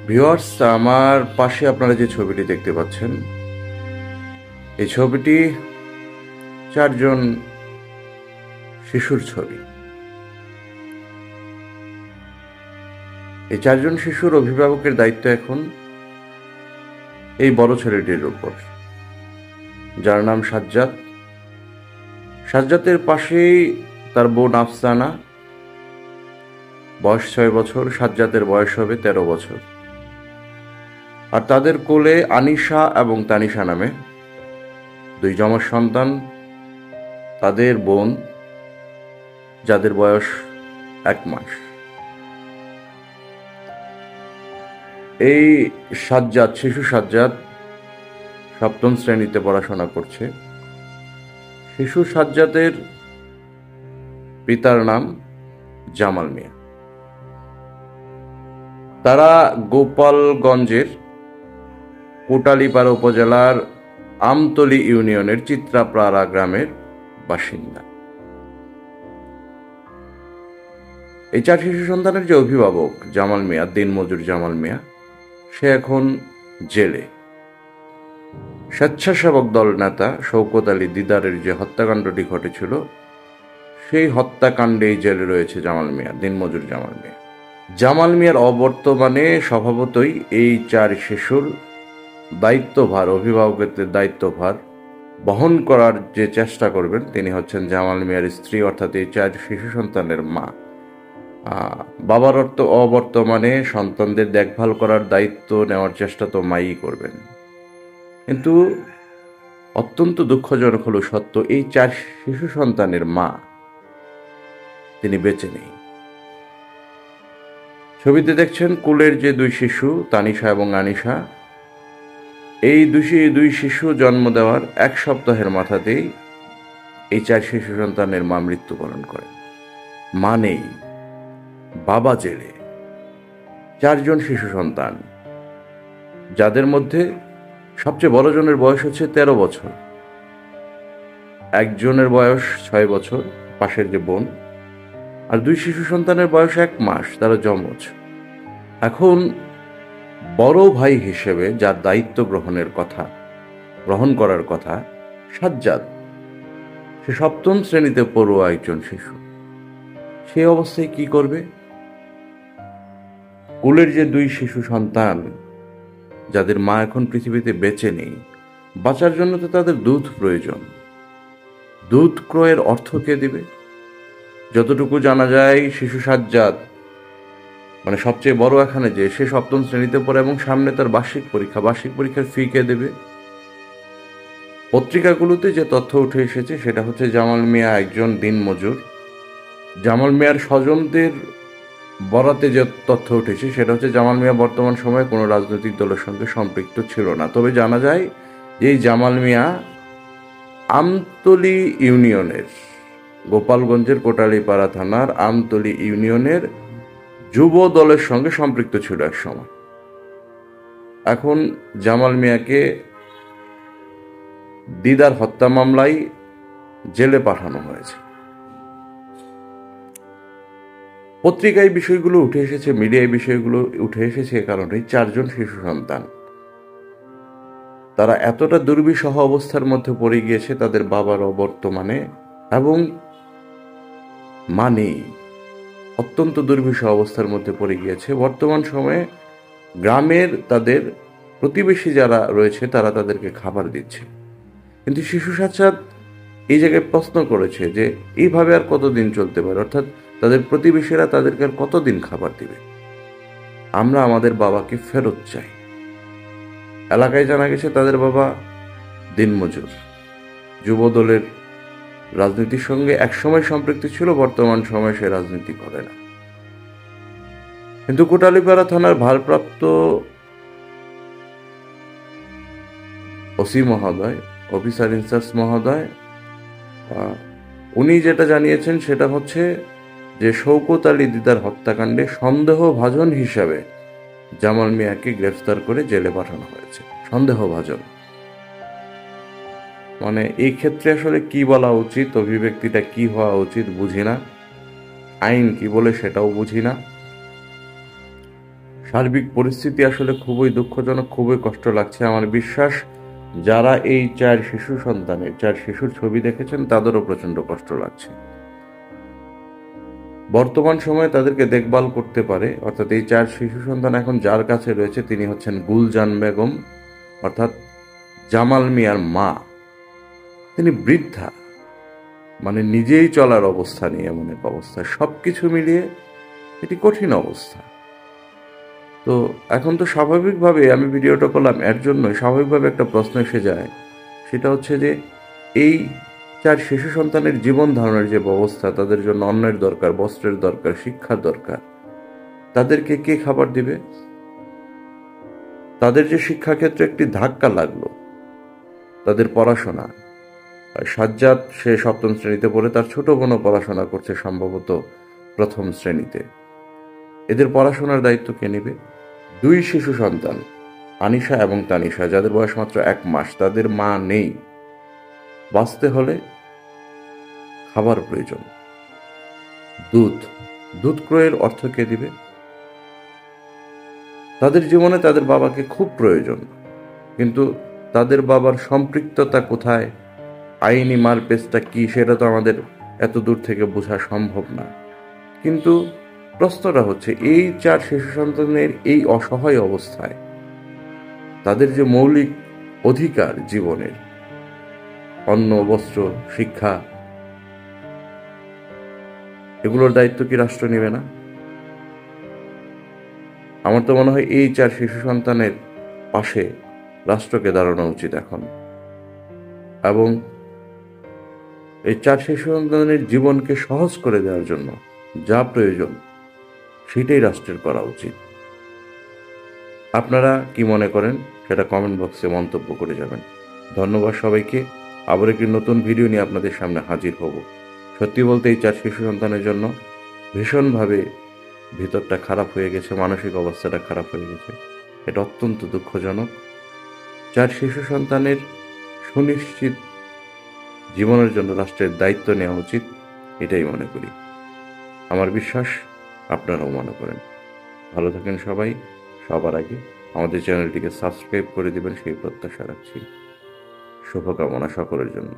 Viewers, আমার পাশে আপনারা যে ছবিটি দেখতে পাচ্ছেন, এই ছবিটি চারজন শিশুর ছবি। এই চারজন শিশুর অভিভাবকের দায়িত্ব এখন এই বড় ছেলেটির উপর, যার নাম সাজ্জাদ। সাজ্জাদের পাশেই তার বোন আফসানা, বয়স 6 বছর। সাজ্জাদের বয়স হবে 13 বছর। আর তাদের কোলে আনিশা এবং তানিশা নামে দুই যমজ সন্তান, তাদের বোন, যাদের বয়স 1 মাস। এই শিশু সাজ্জাদ 7ম শ্রেণীতে পড়াশোনা করছে। শিশু সাজ্জাদের পিতার নাম জামাল মিয়া। তারা গোপালগঞ্জের কোটালীপাড়া উপজেলার আমতলী ইউনিয়নের চিত্রাপাড়া গ্রামের বাসিন্দা। এই 4 শিশু সন্তানের যে অভিভাবক জামাল মিয়া, দিনমজুর জামাল মিয়া, সে এখন জেলে। স্বেচ্ছাসেবক দল নেতা শওকত আলী দিদারের যে হত্যাকাণ্ডটি ঘটেছিল, সেই হত্যাকাণ্ডেই জেলে রয়েছে জামাল মিয়া, দিনমজুর জামাল মিয়া। জামাল মিয়ার অবর্তমানে স্বভাবতই এই 4 শিশুর দায়িত্বভার, অভিভাবকত্বের দায়িত্বভার বহন করার যে চেষ্টা করবেন তিনি হচ্ছেন জামাল মিয়ার স্ত্রী, অর্থাৎ এই 4 শিশু সন্তানের মা। বাবার অবর্তমানে সন্তানদের দেখভাল করার দায়িত্ব নেওয়ার চেষ্টা তো মাই করবেন, কিন্তু অত্যন্ত দুঃখজনক হলো সত্য, এই 4 শিশু সন্তানের মা তিনি বেঁচে নেই। ছবিতে দেখছেন কুলের যে 2 শিশু তানিশা এবং আনিশা, এই দুই শিশু জন্ম দেওয়ার 1 সপ্তাহের মাথাতেই এই 4 শিশু সন্তানের মা মৃত্যুবরণ করেন। মা নেই, বাবা জেলে। 4 জন শিশু সন্তান, যাদের মধ্যে সবচেয়ে বড় জনের বয়স হচ্ছে 13 বছর, একজনের বয়স 6 বছর, পাশের যে বোন, আর 2 শিশু সন্তানের বয়স 1 মাস, তারা যমজ। এখন বড় ভাই হিসেবে যার দায়িত্ব গ্রহণ করার কথা সাজ্জাদ, সে 7ম শ্রেণীতে পড়ুয়া একজন শিশু। সে অবস্থায় কি করবে? কুলের যে 2 শিশু সন্তান, যাদের মা এখন পৃথিবীতে বেঁচে নেই, বাঁচার জন্য তো তাদের দুধ প্রয়োজন। দুধ ক্রয়ের অর্থ কে দিবে? যতটুকু জানা যায়, শিশু সাজ্জাদ, মানে সবচেয়ে বড় এখানে, যে সে 7ম শ্রেণীতে পড়ে এবং সামনে তার বার্ষিক পরীক্ষার ফি কে দেবে? পত্রিকাগুলোতে যে তথ্য উঠে এসেছে সেটা হচ্ছে জামাল মিয়া একজন দিনমজুর। জামাল মিয়ার স্বজনদের বরাতে যে তথ্য উঠেছে সেটা হচ্ছে জামাল মিয়া বর্তমান সময়ে কোনো রাজনৈতিক দলের সঙ্গে সম্পৃক্ত ছিল না। তবে জানা যায় যে এই জামাল মিয়া আমতলী ইউনিয়নের, গোপালগঞ্জের কোটালীপাড়া থানার আমতলী ইউনিয়নের যুব দলের সঙ্গে সম্পৃক্ত ছিল এক সময়। এখন জামাল মিয়াকে দিদার হত্যা মামলায় জেলে পাঠানো হয়েছে। পত্রিকায় বিষয়গুলো উঠে এসেছে, মিডিয়ায় বিষয়গুলো উঠে এসেছে এ কারণে 4 জন শিশু সন্তান তারা এতটা দুর্বিষহ অবস্থার মধ্যে পড়ে গিয়েছে, তাদের বাবার অবর্তমানে, এবং মা নেই, অত্যন্ত দুর্বিষহ অবস্থার মধ্যে পড়ে গিয়েছে। বর্তমান সময়ে গ্রামের তাদের প্রতিবেশী যারা রয়েছে তারা তাদেরকে খাবার দিচ্ছে, কিন্তু শিশু সাজ্জাদ এই জায়গায় প্রশ্ন করেছে যে এইভাবে আর কতদিন চলতে পারে, অর্থাৎ তাদের প্রতিবেশীরা তাদেরকে আর কতদিন খাবার দিবে? আমরা আমাদের বাবাকে ফেরত চাই। এলাকায় জানা গেছে তাদের বাবা দিনমজুর, যুবদলের রাজনীতির সঙ্গে একসময় সম্পৃক্ত ছিল, বর্তমান সময়ে সে রাজনীতি করে না। কিন্তু কোটালীপাড়া থানার ভারপ্রাপ্ত ওসি মহোদয়, অফিসার ইনচার্জ মহোদয়, উনি যেটা জানিয়েছেন সেটা হচ্ছে যে শওকত আলী দিদার হত্যাকাণ্ডে সন্দেহভাজন হিসাবে জামাল মিয়াকে গ্রেফতার করে জেলে পাঠানো হয়েছে। সন্দেহভাজন মানে এই ক্ষেত্রে আসলে কি বলা উচিত, অভিব্যক্তিটা কি হওয়া উচিত বুঝি না, আইন কি বলে সেটাও বুঝি না। সার্বিক পরিস্থিতি আসলে খুবই দুঃখজনক, খুবই কষ্ট লাগছে। আমার বিশ্বাস যারা এই 4 শিশুর ছবি দেখেছেন তাদেরও প্রচণ্ড কষ্ট লাগছে। বর্তমান সময়ে তাদেরকে দেখভাল করতে পারে, অর্থাৎ এই 4 শিশু সন্তান এখন যার কাছে রয়েছে তিনি হচ্ছেন গুলজান বেগম, অর্থাৎ জামাল মিয়ার মা। তিনি বৃদ্ধা, মানে নিজেই চলার অবস্থা নেই, এমন এক অবস্থা। সব কিছু মিলিয়ে এটি কঠিন অবস্থা। তো এখন তো স্বাভাবিকভাবে আমি ভিডিওটা করলাম এর জন্য, স্বাভাবিকভাবে একটা প্রশ্ন এসে যায়, সেটা হচ্ছে যে এই 4 শিশু সন্তানের জীবন ধারণের যে ব্যবস্থা, তাদের জন্য অন্নের দরকার, বস্ত্রের দরকার, শিক্ষার দরকার, তাদেরকে কে খাবার দিবে? তাদের যে শিক্ষাক্ষেত্রে একটি ধাক্কা লাগলো, তাদের পড়াশোনা, সাজ্জাদ সে 7ম শ্রেণীতে পড়ে, তার ছোট বোনও পড়াশোনা করছে সম্ভবত 1ম শ্রেণীতে। এদের পড়াশোনার দায়িত্ব কে নেবে? 2 শিশু সন্তান, আনিশা এবং তানিশা, যাদের বয়স মাত্র 1 মাস, তাদের মা নেই। বাঁচতে হলে খাবার প্রয়োজন, দুধ ক্রয়ের অর্থ কে দিবে? তাদের জীবনে তাদের বাবাকে খুব প্রয়োজন, কিন্তু তাদের বাবার সম্পৃক্ততা কোথায়, আইনি মারপেচটা কি, সেটা তো আমাদের এত দূর থেকে বোঝা সম্ভব না। কিন্তু প্রশ্নটা হচ্ছে, এই 4 শিশু সন্তানের এই অসহায় অবস্থায় তাদের যে মৌলিক অধিকার জীবনের, অন্ন, বস্ত্র, শিক্ষা, এগুলোর দায়িত্ব কি রাষ্ট্র নেবে না? আমার তো মনে হয় এই 4 শিশু সন্তানের পাশে রাষ্ট্রকে দাঁড়ানো উচিত এখন, এবং এই 4 শিশু সন্তানের জীবনকে সহজ করে দেওয়ার জন্য যা প্রয়োজন সেটাই রাষ্ট্রের করা উচিত। আপনারা কি মনে করেন সেটা কমেন্ট বক্সে মন্তব্য করে যাবেন। ধন্যবাদ সবাইকে। আবার একটি নতুন ভিডিও নিয়ে আপনাদের সামনে হাজির হব। সত্যি বলতে এই 4 শিশু সন্তানের জন্য ভীষণভাবে ভিতরটা খারাপ হয়ে গেছে, মানসিক অবস্থাটা খারাপ হয়ে গেছে। এটা অত্যন্ত দুঃখজনক। 4 শিশু সন্তানের সুনিশ্চিত জীবনের জন্য রাষ্ট্রের দায়িত্ব নেওয়া উচিত, এটাই মনে করি। আমার বিশ্বাস আপনারাও মনে করেন। ভালো থাকেন সবাই। সবার আগে আমাদের চ্যানেলটিকে সাবস্ক্রাইব করে দিবেন সেই প্রত্যাশা রাখছি। শুভকামনা সকলের জন্য।